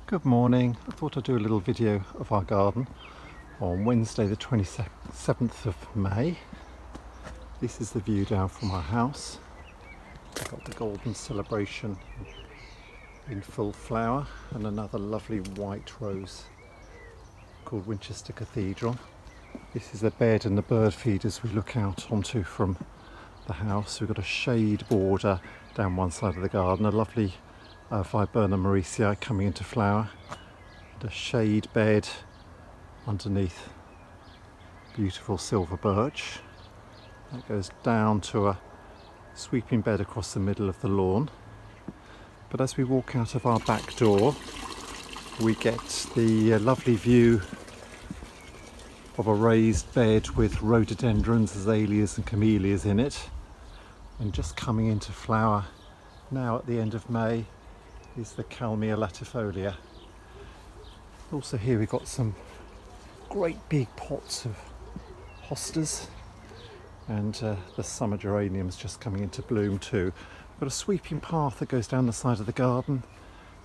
Good morning. I thought I'd do a little video of our garden on Wednesday the 27th of May. This is the view down from our house. We've got the golden celebration in full flower and another lovely white rose called Winchester Cathedral. This is the bed and the bird feeders we look out onto from the house. We've got a shade border down one side of the garden, a lovely Viburnum mauritii coming into flower, and a shade bed underneath beautiful silver birch. That goes down to a sweeping bed across the middle of the lawn. But as we walk out of our back door, we get the lovely view of a raised bed with rhododendrons, azaleas and camellias in it. And just coming into flower now at the end of May is the Calmia latifolia. Also here we've got some great big pots of hostas and the summer geraniums just coming into bloom too. We've got a sweeping path that goes down the side of the garden,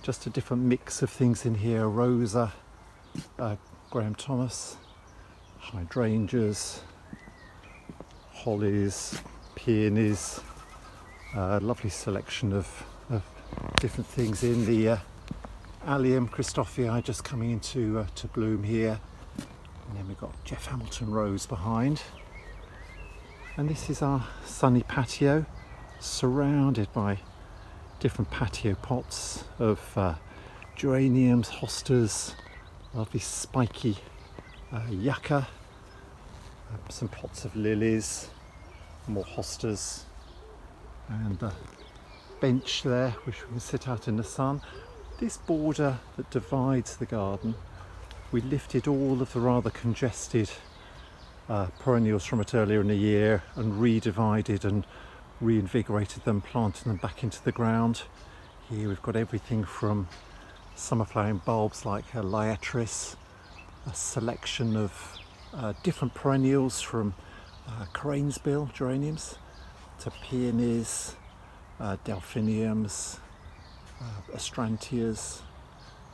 just a different mix of things in here: rosa, Graham Thomas, hydrangeas, hollies, peonies, lovely selection of different things in the Allium Christophii just coming into to bloom here, and then we've got Jeff Hamilton Rose behind. And this is our sunny patio, surrounded by different patio pots of geraniums, hostas, lovely spiky yucca, some pots of lilies, more hostas, and a bench there which we can sit out in the sun. This border that divides the garden, we lifted all of the rather congested perennials from it earlier in the year and redivided and reinvigorated them, planting them back into the ground. Here we've got everything from summer flowering bulbs like liatris, a selection of different perennials from cranesbill geraniums to peonies, delphiniums, astrantias,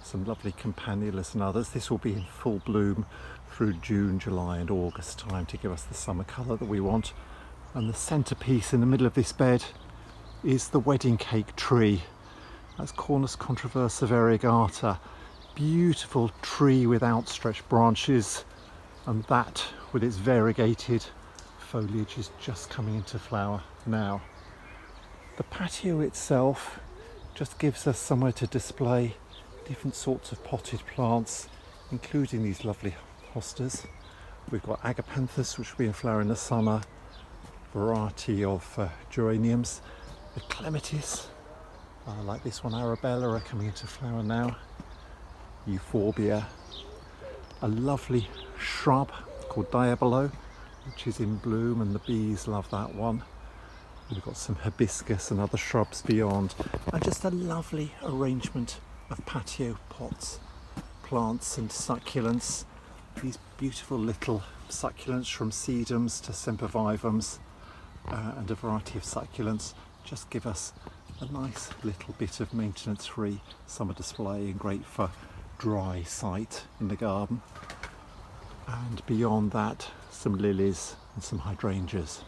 some lovely campanulas and others. This will be in full bloom through June, July and August time to give us the summer colour that we want. And the centrepiece in the middle of this bed is the wedding cake tree. That's Cornus controversa variegata. Beautiful tree with outstretched branches, and that with its variegated foliage is just coming into flower now. The patio itself just gives us somewhere to display different sorts of potted plants, including these lovely hostas. We've got agapanthus, which will be in flower in the summer, variety of geraniums, the clematis, like this one, Arabella, are coming into flower now, euphorbia, a lovely shrub called diabolo, which is in bloom and the bees love that one. We've got some hibiscus and other shrubs beyond, and just a lovely arrangement of patio pots, plants and succulents. These beautiful little succulents from sedums to sempervivums and a variety of succulents just give us a nice little bit of maintenance-free summer display and great for dry site in the garden. And beyond that, some lilies and some hydrangeas.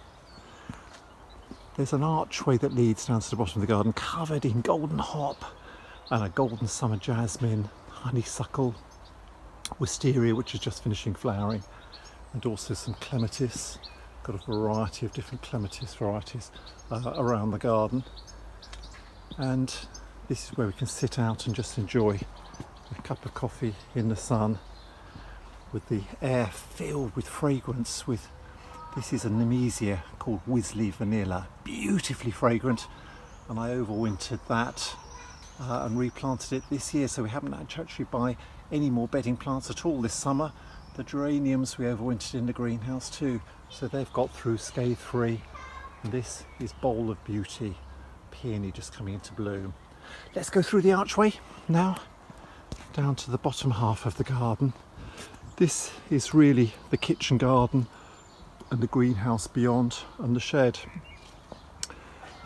There's an archway that leads down to the bottom of the garden covered in golden hop and a golden summer jasmine, honeysuckle, wisteria, which is just finishing flowering, and also some clematis. Got a variety of different clematis varieties around the garden. And this is where we can sit out and just enjoy a cup of coffee in the sun with the air filled with fragrance. This is a Nemesia called Wisley Vanilla, beautifully fragrant, and I overwintered that and replanted it this year, so we haven't had to actually buy any more bedding plants at all this summer. The geraniums we overwintered in the greenhouse too, so they've got through scathe free. And this is Bowl of Beauty, peony just coming into bloom. Let's go through the archway now down to the bottom half of the garden. This is really the kitchen garden and the greenhouse beyond and the shed.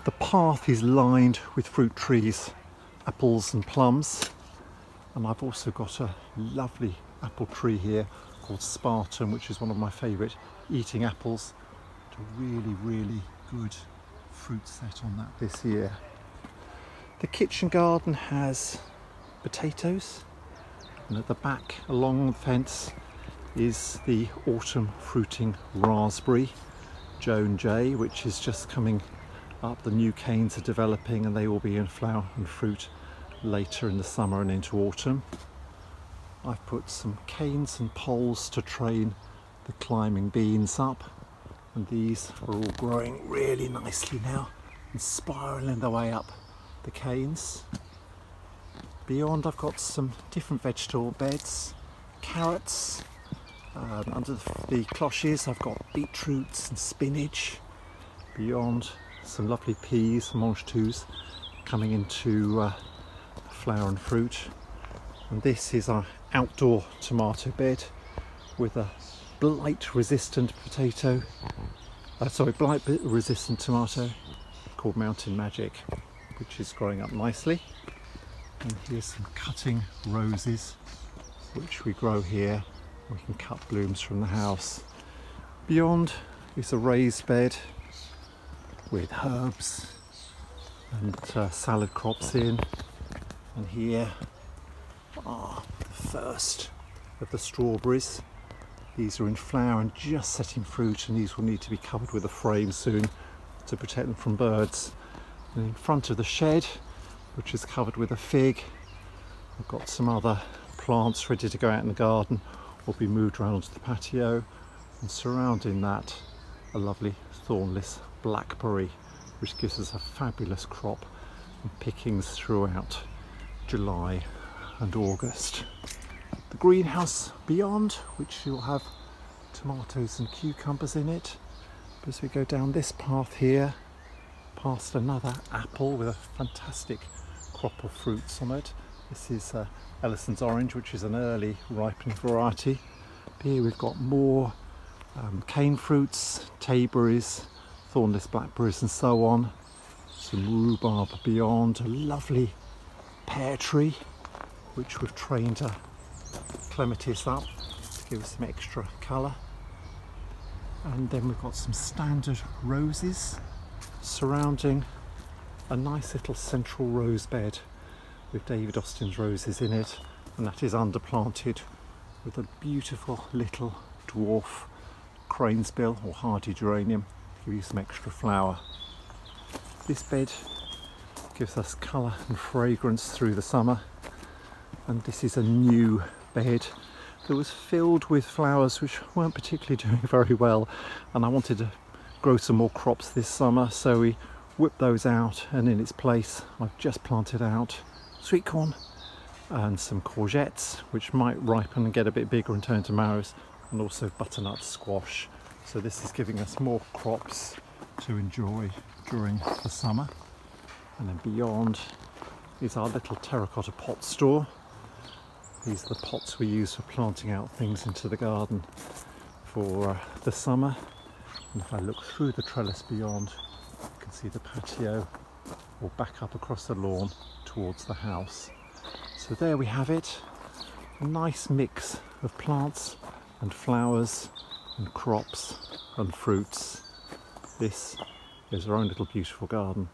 The path is lined with fruit trees, apples and plums, And I've also got a lovely apple tree here called Spartan, which is one of my favourite eating apples. A really, really good fruit set on that this year. The kitchen garden has potatoes, and at the back along the fence is the autumn fruiting raspberry, Joan J, which is just coming up. The new canes are developing and they will be in flower and fruit later in the summer and into autumn. I've put some canes and poles to train the climbing beans up, and these are all growing really nicely now and spiralling their way up the canes. Beyond, I've got some different vegetable beds, carrots. Under the cloches I've got beetroots and spinach. Beyond, some lovely peas, mange-tous, coming into flower and fruit. And this is our outdoor tomato bed with a blight resistant tomato called Mountain Magic, which is growing up nicely. And here's some cutting roses which we grow here. We can cut blooms from the house. Beyond is a raised bed with herbs and salad crops in. And here are the first of the strawberries. These are in flower and just setting fruit, and these will need to be covered with a frame soon to protect them from birds. And in front of the shed, which is covered with a fig, I've got some other plants ready to go out in the garden or be moved around onto the patio, and surrounding that a lovely thornless blackberry, which gives us a fabulous crop and pickings throughout July and August. The greenhouse beyond, which will have tomatoes and cucumbers in it. But as we go down this path here, past another apple with a fantastic crop of fruits on it. This is Ellison's orange, which is an early ripening variety. Here we've got more cane fruits, Tayberries, thornless blackberries and so on. Some rhubarb beyond, a lovely pear tree which we've trained a clematis up to give us some extra colour. And then we've got some standard roses surrounding a nice little central rose bed with David Austin's roses in it, and that is underplanted with a beautiful little dwarf cranesbill or hardy geranium to give you some extra flower. This bed gives us colour and fragrance through the summer, and this is a new bed that was filled with flowers which weren't particularly doing very well, and I wanted to grow some more crops this summer, so we whipped those out, and in its place I've just planted out sweet corn and some courgettes, which might ripen and get a bit bigger and turn into marrows, and also butternut squash. So this is giving us more crops to enjoy during the summer. And then beyond is our little terracotta pot store. These are the pots we use for planting out things into the garden for the summer. And if I look through the trellis beyond, you can see the patio or back up across the lawn towards the house. So there we have it, a nice mix of plants and flowers and crops and fruits. This is our own little beautiful garden.